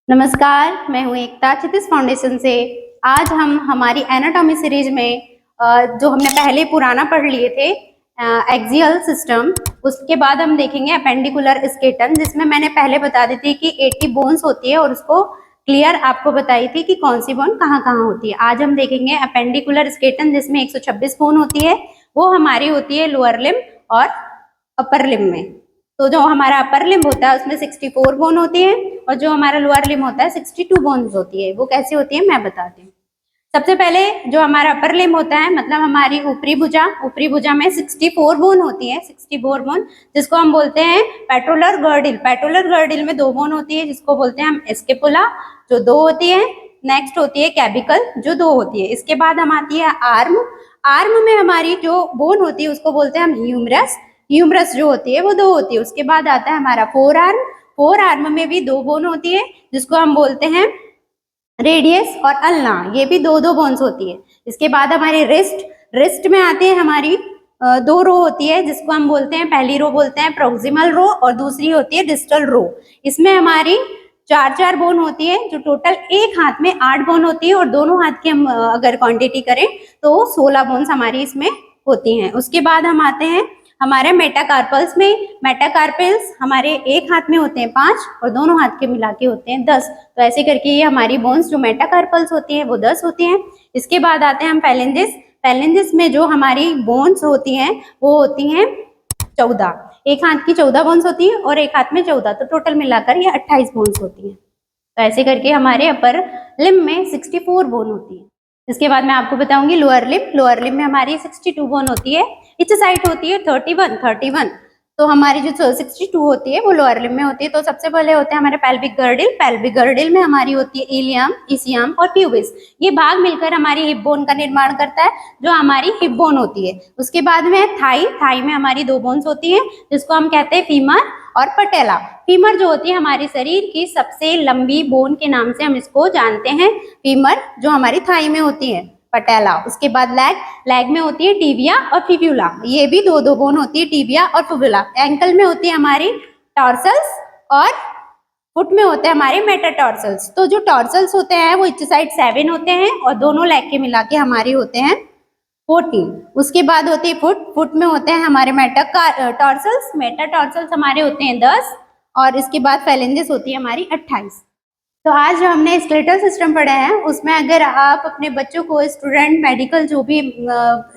नमस्कार, मैं हूँ एकता क्षितिज फाउंडेशन से। आज हम हमारी एनाटॉमी सीरीज में जो हमने पहले पुराना पढ़ लिए थे एक्सियल सिस्टम, उसके बाद हम देखेंगे अपेंडिकुलर स्केटन, जिसमें मैंने पहले बता दी थी कि 80 बोन्स होती है और उसको क्लियर आपको बताई थी कि कौन सी बोन कहाँ कहाँ होती है। आज हम देखेंगे अपेंडिकुलर स्केटन, जिसमें 126 बोन होती है। वो हमारी होती है लोअर लिम्ब और अपर लिम्ब में। तो जो हमारा अपर लिम्ब होता है उसमें 64 बोन होती है और जो हमारा लोअर लिम्ब होता है 62 बोन्स होती है। वो कैसी होती है मैं बताती हूँ। सबसे पहले जो हमारा अपर लिम्ब होता है, मतलब हमारी ऊपरी भुजा में 64 बोन होती है, 64 बोन, जिसको हम बोलते हैं पेट्रोलर गर्डिल। पेट्रोलर गर्डिल में 2 बोन होती है, जिसको बोलते हैं हम स्केपुला, जो 2 होती है। नेक्स्ट होती है कैबिकल, जो 2 होती है। इसके बाद हम आती है आर्म। आर्म में हमारी जो बोन होती है उसको बोलते हैं हम ह्यूमरस। ह्यूमरस जो होती है वो 2 होती है। उसके बाद आता है हमारा फोर आर्म। फोर आर्म में भी 2 बोन होती है, जिसको हम बोलते हैं रेडियस और अल्ना, ये भी 2 बोन्स होती है। इसके बाद हमारी रिस्ट। रिस्ट में आती है हमारी 2 रो होती है, जिसको हम बोलते हैं, पहली रो बोलते हैं प्रोक्सिमल रो और दूसरी होती है डिस्टल रो। इसमें हमारी 4 बोन होती है, जो टोटल एक हाथ में 8 बोन होती है और दोनों हाथ की हम अगर क्वांटिटी करें तो 16 बोन्स हमारी इसमें होती हैं। उसके बाद हम आते हैं हमारे मेटाकार्पल्स में। मेटाकार्पल्स हमारे एक हाथ में होते हैं 5 और दोनों हाथ के मिला के होते हैं 10। तो ऐसे करके ये हमारी बोन्स जो मेटाकार्पल्स होती हैं वो 10 होती हैं। इसके बाद आते हैं हम फैलेंजिस। फैलेंजिस में जो हमारी बोन्स होती हैं वो होती हैं 14। एक हाथ की 14 बोन्स होती है और एक हाथ में 14, तो टोटल मिलाकर ये 28 बोन्स होती हैं। तो ऐसे करके हमारे अपर लिम्ब में 64 बोन होती है। इसके बाद मैं आपको बताऊंगी लोअर लिम्ब। लोअर लिम्ब में हमारी 62 बोन होती है। इस साइड होती है 31। तो हमारी जो 62 होती है वो लोअर लिम्ब में होती है। तो सबसे पहले होते हैं हमारे पेल्विक गर्डिल। पेल्विक गर्डिल में हमारी होती है इलियम, इसियम और प्यूबिस। ये भाग मिलकर हमारी हिप बोन का निर्माण करता है, जो हमारी हिप बोन होती है। उसके बाद में थाई। थाई में हमारी 2 बोन्स होती है, जिसको हम कहते हैं फीमर और पटेला। फीमर जो होती है हमारे शरीर की सबसे लंबी बोन के नाम से हम इसको जानते हैं, फीमर, जो हमारी थाई में होती है, पटेला। उसके बाद लेग। लेग में होती है टिबिया और फिब्यूला, ये भी 2 बोन होती है, टिबिया और फिब्यूला। एंकल में होती है हमारी टॉर्सल्स और फुट में होते हैं हमारे मेटाटॉर्सल्स। तो जो टॉर्सल्स होते हैं वो इस साइड 7 होते हैं और दोनों लेग के मिला के हमारे होते हैं 14। उसके बाद होती है फुट। फुट में होते हैं हमारे मेटाटॉर्सल्स। मेटाटॉर्सल्स हमारे होते हैं 10 और इसके बाद फैलेंजिस होती है हमारी 28। तो आज जो हमने स्केलेटल सिस्टम पढ़े हैं उसमें अगर आप अपने बच्चों को, स्टूडेंट, मेडिकल जो भी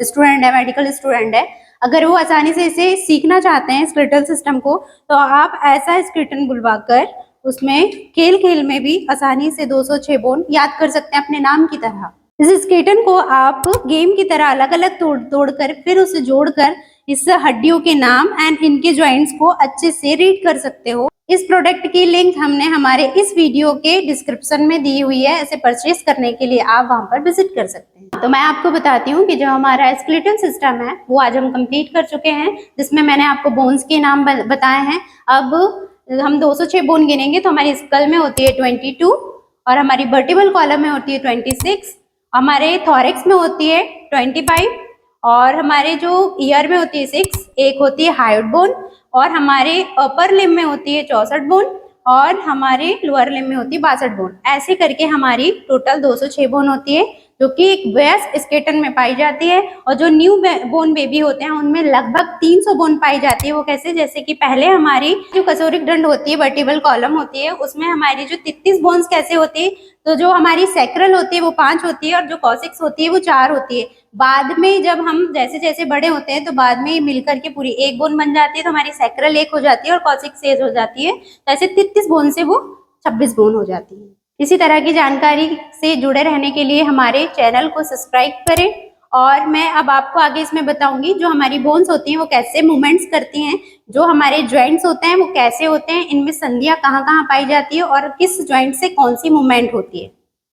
स्टूडेंट है, मेडिकल स्टूडेंट है, अगर वो आसानी से इसे सीखना चाहते हैं स्केलेटल सिस्टम को, तो आप ऐसा स्केलेटन बुलवाकर उसमें खेल खेल में भी आसानी से 206 बोन याद कर सकते हैं अपने नाम की तरह। इस स्केलेटन को आप गेम की तरह अलग अलग तोड़कर फिर उसे जोड़कर इस हड्डियों के नाम एंड इनके जॉइंट्स को अच्छे से रीड कर सकते हो। इस प्रोडक्ट की लिंक हमने हमारे इस वीडियो के डिस्क्रिप्शन में दी हुई है। इसे परचेज करने के लिए आप वहां पर विजिट कर सकते हैं। तो मैं आपको बताती हूँ कि जो हमारा स्केलेटल सिस्टम है वो आज हम कंप्लीट कर चुके हैं, जिसमें मैंने आपको बोन्स के नाम बताए हैं। अब हम 206 बोन गिनेंगे तो हमारी स्कल में होती है 22 और हमारी वर्टिबल कॉलम में होती है 26, हमारे थॉरेक्स में होती है 25 और हमारे जो ईयर में होती है 6, एक होती है हाइट बोन और हमारे अपर लिम्ब में होती है 64 बोन और हमारे लोअर लिम्ब में होती है 62 बोन। ऐसे करके हमारी टोटल 206 बोन होती है, जो कि एक वयस्क स्केलेटन में पाई जाती है। और जो न्यू बोन बेबी होते हैं उनमें लगभग 300 बोन पाई जाती है। वो कैसे? जैसे कि पहले हमारी जो कसोरिक दंड होती है, वर्टिबल कॉलम होती है, उसमें हमारी जो 33 बोन्स कैसे होती है, तो जो हमारी सैक्रल होती है वो 5 होती है और जो कॉसिक्स होती है वो 4 होती है। बाद में जब हम जैसे जैसे बड़े होते हैं तो बाद में मिलकर के पूरी एक बोन बन जाती है, तो हमारी सैक्रल 1 हो जाती है और कॉसिक्स 6 हो जाती है। तो ऐसे 33 बोन से वो 26 बोन हो जाती है। इसी तरह की जानकारी से जुड़े रहने के लिए हमारे चैनल को सब्सक्राइब करें। और मैं अब आपको आगे इसमें बताऊंगी जो हमारी बोन्स होती हैं वो कैसे मूवमेंट्स करती हैं, जो हमारे ज्वाइंट्स होते हैं वो कैसे होते हैं, इनमें संधियां कहाँ कहाँ पाई जाती है और किस ज्वाइंट से कौन सी मूवमेंट होती है।